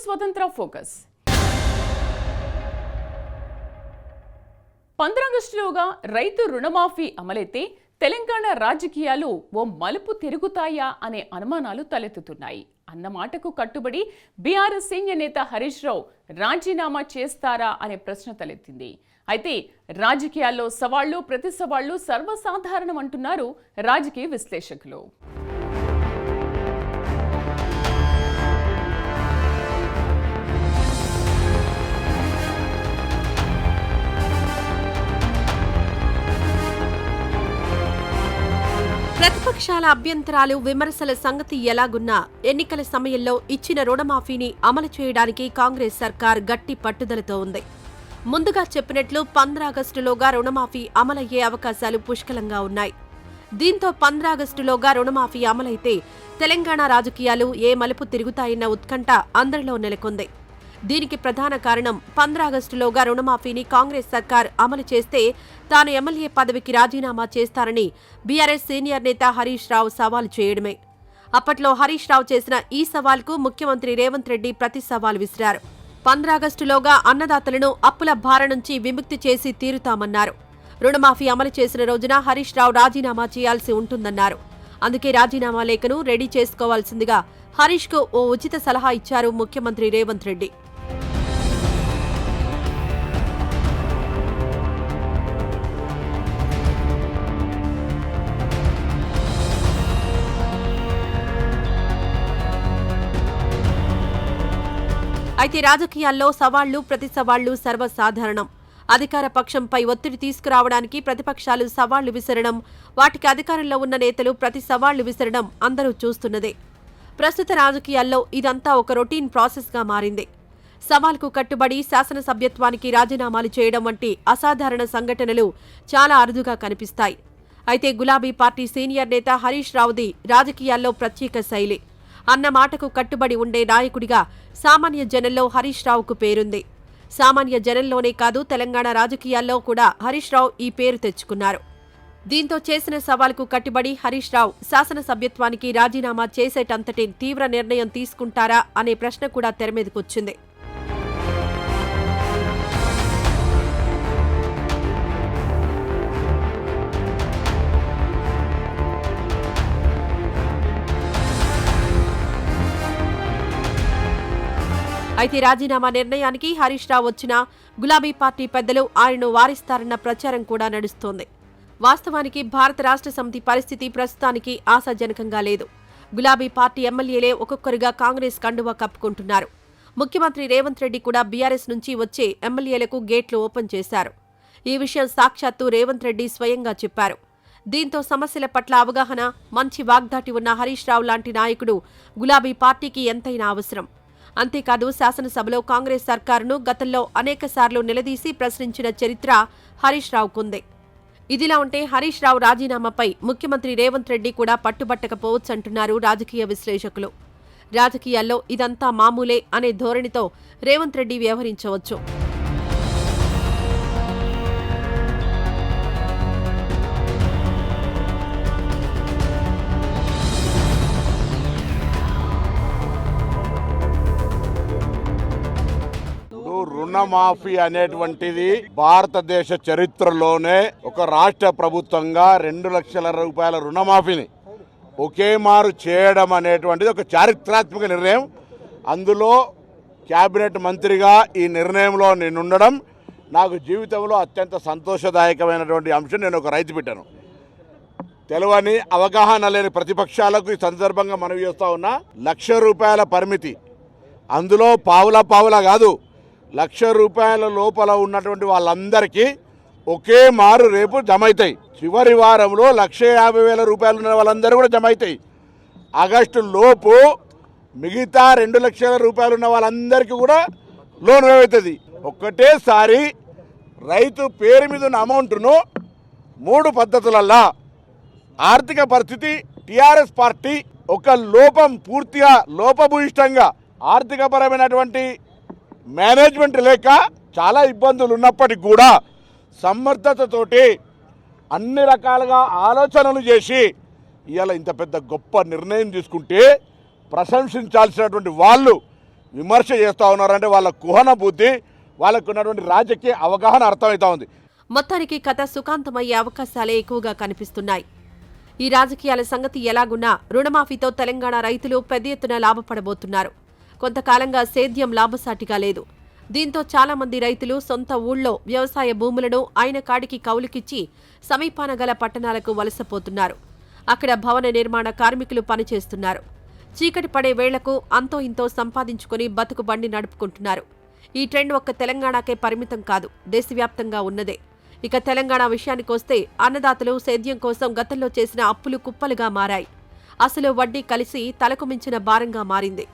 స్వతంత్ర ఫోకస్. 15 ఆగస్టులోగా రైతు రుణమాఫీ అమలైతే తెలంగాణ రాజకీయాలు ఓ మలుపు తిరుగుతాయా అనే అనుమానాలు తలెత్తుతున్నాయి. అన్న మాటకు కట్టుబడి బీఆర్ఎస్ సీనియర్ నేత హరీష్ రావు రాజీనామా చేస్తారా అనే ప్రశ్న తలెత్తింది. అయితే రాజకీయాల్లో సవాళ్లు ప్రతి సవాళ్లు సర్వసాధారణం అంటున్నారు రాజకీయ విశ్లేషకులు. ప్రతిపక్షాల అభ్యంతరాలు విమర్శల సంగతి ఎలాగున్నా ఎన్నికల సమయంలో ఇచ్చిన రుణమాఫీని అమలు చేయడానికి కాంగ్రెస్ సర్కార్ గట్టి పట్టుదలతో ఉంది. ముందుగా చెప్పినట్లు 15 ఆగస్టులోగా రుణమాఫీ అమలయ్యే అవకాశాలు పుష్కలంగా ఉన్నాయి. దీంతో 15 ఆగస్టులోగా రుణమాఫీ అమలైతే తెలంగాణ రాజకీయాలు ఏ మలుపు తిరుగుతాయన్న ఉత్కంఠ అందరిలో నెలకొంది. దీనికి ప్రధాన కారణం 15 ఆగస్టులోగా రుణమాఫీని కాంగ్రెస్ సర్కార్ అమలు చేస్తే తాను ఎమ్మెల్యే పదవికి రాజీనామా చేస్తారని బీఆర్ఎస్ సీనియర్ నేత హరీష్ రావు సవాల్ చేయడమే. అప్పట్లో హరీష్ రావు చేసిన ఈ సవాల్కు ముఖ్యమంత్రి రేవంత్ రెడ్డి ప్రతి సవాల్ విసిరారు. 15 ఆగస్టులోగా అన్నదాతలను అప్పుల భార నుంచి విముక్తి చేసి తీరుతామన్నారు. రుణమాఫీ అమలు చేసిన రోజున హరీష్ రావు రాజీనామా చేయాల్సి ఉంటుందన్నారు. అందుకే రాజీనామా లేఖను రెడీ చేసుకోవాల్సిందిగా హరీష్కు ఓ ఉచిత సలహా ఇచ్చారు ముఖ్యమంత్రి రేవంత్ రెడ్డి. అయితే రాజకీయాల్లో సవాళ్లు ప్రతి సవాళ్లు సర్వసాధారణం. అధికార పక్షంపై ఒత్తిడి తీసుకురావడానికి ప్రతిపక్షాలు సవాళ్లు విసరడం, వాటికి అధికారంలో ఉన్న నేతలు ప్రతి సవాళ్లు విసరడం అందరూ చూస్తున్నదే. ప్రస్తుత రాజకీయాల్లో ఇదంతా ఒక రొటీన్ ప్రాసెస్గా మారింది. సవాల్కు కట్టుబడి శాసనసభ్యత్వానికి రాజీనామాలు చేయడం వంటి అసాధారణ సంఘటనలు చాలా అరుదుగా కనిపిస్తాయి. అయితే గులాబీ పార్టీ సీనియర్ నేత హరీష్ రావుది రాజకీయాల్లో ప్రత్యేక శైలి. అన్న మాటకు కట్టుబడి ఉండే నాయకుడిగా సామాన్య జనంలో హరీష్ రావుకు పేరుంది. సామాన్య జనంలోనే కాదు తెలంగాణ రాజకీయాల్లో కూడా హరీష్ రావు ఈ పేరు తెచ్చుకున్నారు. దీంతో చేసిన సవాల్కు కట్టుబడి హరీష్ రావు శాసనసభ్యత్వానికి రాజీనామా చేసేటంతటి తీవ్ర నిర్ణయం తీసుకుంటారా అనే ప్రశ్న కూడా తెరమీదకొచ్చింది. అయితే రాజీనామా నిర్ణయానికి హరీష్ రావు వచ్చినా గులాబీ పార్టీ పెద్దలు ఆయనను వారిస్తారన్న ప్రచారం కూడా నడుస్తోంది. వాస్తవానికి భారత రాష్ట్ర సమితి పరిస్థితి ప్రస్తుతానికి ఆశాజనకంగా లేదు. గులాబీ పార్టీ ఎమ్మెల్యేలే ఒక్కొక్కరుగా కాంగ్రెస్ కండువా కప్పుకుంటున్నారు. ముఖ్యమంత్రి రేవంత్ రెడ్డి కూడా బీఆర్ఎస్ నుంచి వచ్చే ఎమ్మెల్యేలకు గేట్లు ఓపెన్ చేశారు. ఈ విషయం సాక్షాత్తు రేవంత్ రెడ్డి స్వయంగా చెప్పారు. దీంతో సమస్యల పట్ల అవగాహన, మంచి వాగ్దాటి ఉన్న హరీష్ రావు లాంటి నాయకుడు గులాబీ పార్టీకి ఎంతైనా అవసరం. అంతేకాదు శాసనసభలో కాంగ్రెస్ సర్కారును గతంలో అనేకసార్లు నిలదీసి ప్రశ్నించిన చరిత్ర హరీష్ రావుకుంది. ఇదిలా ఉంటే హరీష్ రావు రాజీనామాపై ముఖ్యమంత్రి రేవంత్ రెడ్డి కూడా పట్టుబట్టకపోవచ్చంటున్నారు రాజకీయ విశ్లేషకులు. రాజకీయాల్లో ఇదంతా మామూలే అనే ధోరణితో రేవంత్ రెడ్డి వ్యవహరించవచ్చు. రుణమాఫీ అనేటువంటిది భారతదేశ చరిత్రలోనే ఒక రాష్ట్ర ప్రభుత్వంగా 2 లక్షల రూపాయల రుణమాఫీని ఒకే మారు చేయడం అనేటువంటిది ఒక చారిత్రాత్మక నిర్ణయం. అందులో క్యాబినెట్ మంత్రిగా ఈ నిర్ణయంలో నేను ఉండడం నాకు జీవితంలో అత్యంత సంతోషదాయకమైనటువంటి అంశం. నేను ఒక రైతు బిడ్డను. తెలియని అవగాహన లేని ప్రతిపక్షాలకు ఈ సందర్భంగా మనవి చేస్తా ఉన్నా, 1,00,000 రూపాయల పరిమితి, అందులో పావులా కాదు, 1,00,000 రూపాయల లోపల ఉన్నటువంటి వాళ్ళందరికీ ఒకే మారు రేపు జమ అవుతాయి. చివరి వారంలో 1,50,000 రూపాయలు ఉన్న వాళ్ళందరూ కూడా జమ అవుతాయి. ఆగస్టు లోపు మిగతా 2 లక్షల రూపాయలు ఉన్న వాళ్ళందరికీ కూడా లోన్ అవుతుంది. ఒక్కటేసారి రైతు పేరు మీద ఉన్న అమౌంట్ను 3 పద్ధతులల్లా ఆర్థిక పరిస్థితి టీఆర్ఎస్ పార్టీ ఒక పూర్తిగా లోపభూయిష్టంగా ఆర్థికపరమైనటువంటి మేనేజ్మెంట్ లేక చాలా ఇబ్బందులు ఉన్నప్పటికీ కూడా సమర్థతతోటి అన్ని రకాలుగా ఆలోచనలు చేసి ఇవాళ ఇంత పెద్ద గొప్ప నిర్ణయం తీసుకుంటే ప్రశంసించాల్సినటువంటి వాళ్ళు విమర్శ చేస్తూ ఉన్నారంటే వాళ్ళ కుహన బుద్ధి, వాళ్ళకు ఉన్నటువంటి రాజకీయ అవగాహన అర్థమవుతా ఉంది. మొత్తానికి కథ సుఖాంతమయ్యే అవకాశాలే ఎక్కువగా కనిపిస్తున్నాయి. ఈ రాజకీయాల సంగతి ఎలాగున్నా రుణమాఫీతో తెలంగాణ రైతులు పెద్ద ఎత్తున లాభపడబోతున్నారు. కొంతకాలంగా సేద్యం లాభసాటిగా లేదు. దీంతో చాలా మంది రైతులు సొంత ఊళ్ళో వ్యవసాయ భూములను ఆయన కాడికి కౌలుకిచ్చి సమీపాన గల పట్టణాలకు వలసపోతున్నారు. అక్కడ భవన నిర్మాణ కార్మికులు పనిచేస్తున్నారు. చీకటి పడే వేళ్లకు అంతో ఇంతో సంపాదించుకుని బతుకు బండి నడుపుకుంటున్నారు. ఈ ట్రెండ్ ఒక్క తెలంగాణకే పరిమితం కాదు, దేశవ్యాప్తంగా ఉన్నదే. ఇక తెలంగాణ విషయానికొస్తే అన్నదాతలు సేద్యం కోసం గతంలో చేసిన అప్పులు కుప్పలుగా మారాయి. అసలు వడ్డీ కలిసి తలకు మించిన భారంగా మారింది.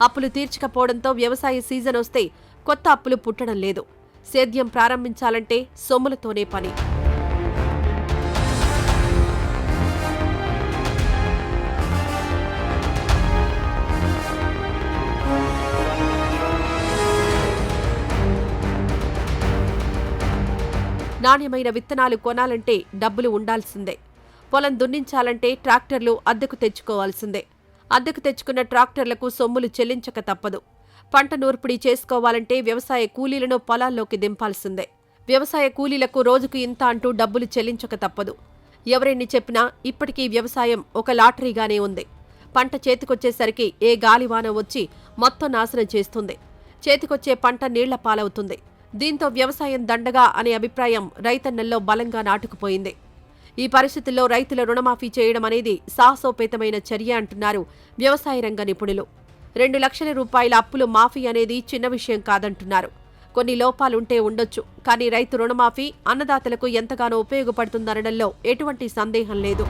అప్పులు తీర్చకపోవడంతో వ్యవసాయ సీజన్ వస్తే కొత్త అప్పులు పుట్టడం లేదు. సేద్యం ప్రారంభించాలంటే సొమ్ములతోనే పని. నాణ్యమైన విత్తనాలు కొనాలంటే డబ్బులు ఉండాల్సిందే. పొలం దున్నించాలంటే ట్రాక్టర్లు అద్దెకు తెచ్చుకోవాల్సిందే. అద్దెకు తెచ్చుకున్న ట్రాక్టర్లకు సొమ్ములు చెల్లించక తప్పదు. పంట నూర్పిడి చేసుకోవాలంటే వ్యవసాయ కూలీలను పొలాల్లోకి దింపాల్సిందే. వ్యవసాయ కూలీలకు రోజుకు ఇంత అంటూ డబ్బులు చెల్లించక తప్పదు. ఎవరెన్ని చెప్పినా ఇప్పటికీ వ్యవసాయం ఒక లాటరీగానే ఉంది. పంట చేతికొచ్చేసరికి ఏ గాలివాన వచ్చి మొత్తం నాశనం చేస్తుంది. చేతికొచ్చే పంట నీళ్ల పాలవుతుంది. దీంతో వ్యవసాయం దండగా అనే అభిప్రాయం రైతన్నల్లో బలంగా నాటుకుపోయింది. ఈ పరిస్థితుల్లో రైతుల రుణమాఫీ చేయడం అనేది సాహసోపేతమైన చర్య అంటున్నారు వ్యవసాయ రంగ నిపుణులు. 2 లక్షల రూపాయల అప్పులు మాఫీ అనేది చిన్న విషయం కాదంటున్నారు. కొన్ని లోపాలుంటే ఉండొచ్చు, కానీ రైతు రుణమాఫీ అన్నదాతలకు ఎంతగానో ఉపయోగపడుతుందనడంలో ఎటువంటి సందేహం లేదు.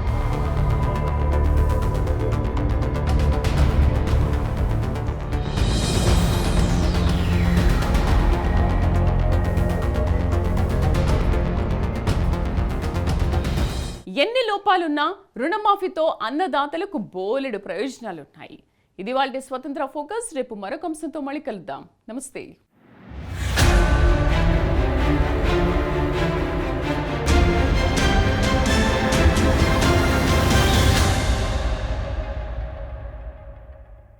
ఎన్ని లోపాలున్నా రుణమాఫీతో అన్నదాతలకు బోలెడు ప్రయోజనాలున్నాయి. ఇది వాళ్ళ స్వతంత్ర ఫోకస్. రేపు మరొక అంశంతో మళ్ళీ కలుద్దాం. నమస్తే.